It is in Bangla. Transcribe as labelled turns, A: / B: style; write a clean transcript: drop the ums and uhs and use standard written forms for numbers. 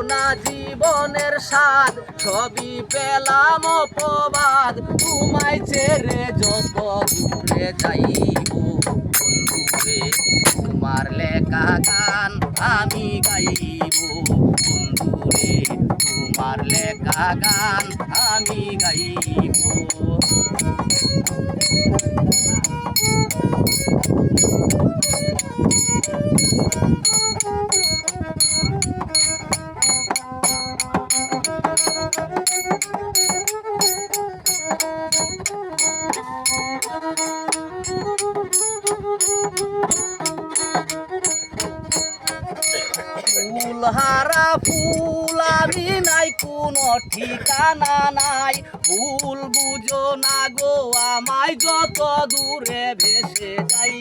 A: না জীবনের স্বাদ, সবই পেলাম অপবাদ। তোমায় ছেড়ে যত দূরে যাইব বন্ধুরে, তোমার লেখা গান আমি গাইব বন্ধুরে, তোমার লেখা গান আমি গাইব। ফুলহারা ফুল আমি নাই, কোনো ঠিকানা নাই। ভুল বুঝো না গো আমায়, যত দূরে ভেসে যাই।